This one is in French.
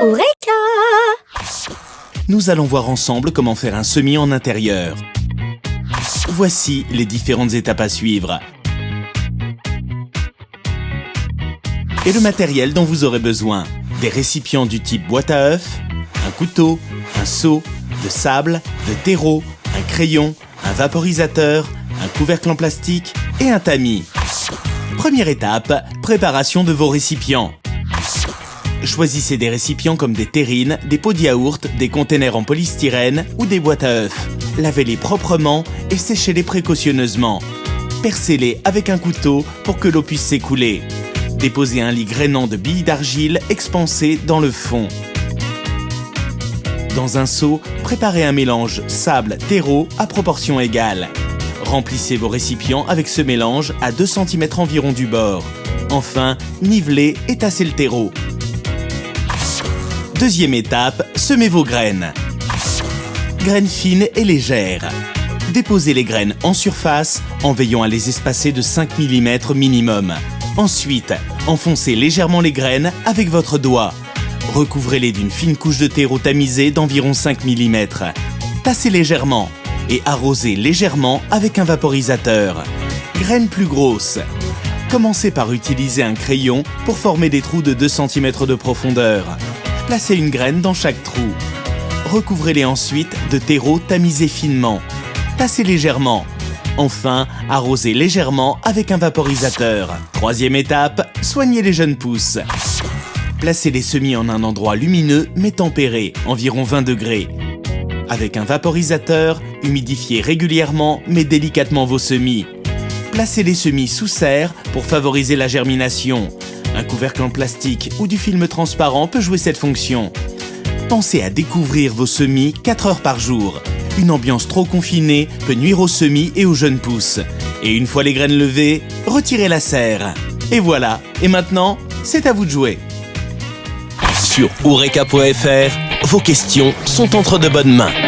Eureka! Nous allons voir ensemble comment faire un semis en intérieur. Voici les différentes étapes à suivre. Et le matériel dont vous aurez besoin. Des récipients du type boîte à œufs, un couteau, un seau, de sable, de terreau, un crayon, un vaporisateur, un couvercle en plastique et un tamis. Première étape, préparation de vos récipients. Choisissez des récipients comme des terrines, des pots de yaourt, des containers en polystyrène ou des boîtes à œufs. Lavez-les proprement et séchez-les précautionneusement. Percez-les avec un couteau pour que l'eau puisse s'écouler. Déposez un lit grainant de billes d'argile expansées dans le fond. Dans un seau, préparez un mélange sable-terreau à proportion égale. Remplissez vos récipients avec ce mélange à 2 cm environ du bord. Enfin, nivelez et tassez le terreau. Deuxième étape, semez vos graines. Graines fines et légères. Déposez les graines en surface en veillant à les espacer de 5 mm minimum. Ensuite, enfoncez légèrement les graines avec votre doigt. Recouvrez-les d'une fine couche de terreau tamisé d'environ 5 mm. Tassez légèrement et arrosez légèrement avec un vaporisateur. Graines plus grosses. Commencez par utiliser un crayon pour former des trous de 2 cm de profondeur. Placez une graine dans chaque trou. Recouvrez-les ensuite de terreau tamisé finement. Tassez légèrement. Enfin, arrosez légèrement avec un vaporisateur. Troisième étape, soignez les jeunes pousses. Placez les semis en un endroit lumineux mais tempéré, environ 20 degrés. Avec un vaporisateur, humidifiez régulièrement mais délicatement vos semis. Placez les semis sous serre pour favoriser la germination. Un couvercle en plastique ou du film transparent peut jouer cette fonction. Pensez à découvrir vos semis 4 heures par jour. Une ambiance trop confinée peut nuire aux semis et aux jeunes pousses. Et une fois les graines levées, retirez la serre. Et voilà, et maintenant, c'est à vous de jouer. Sur Eureka.fr, vos questions sont entre de bonnes mains.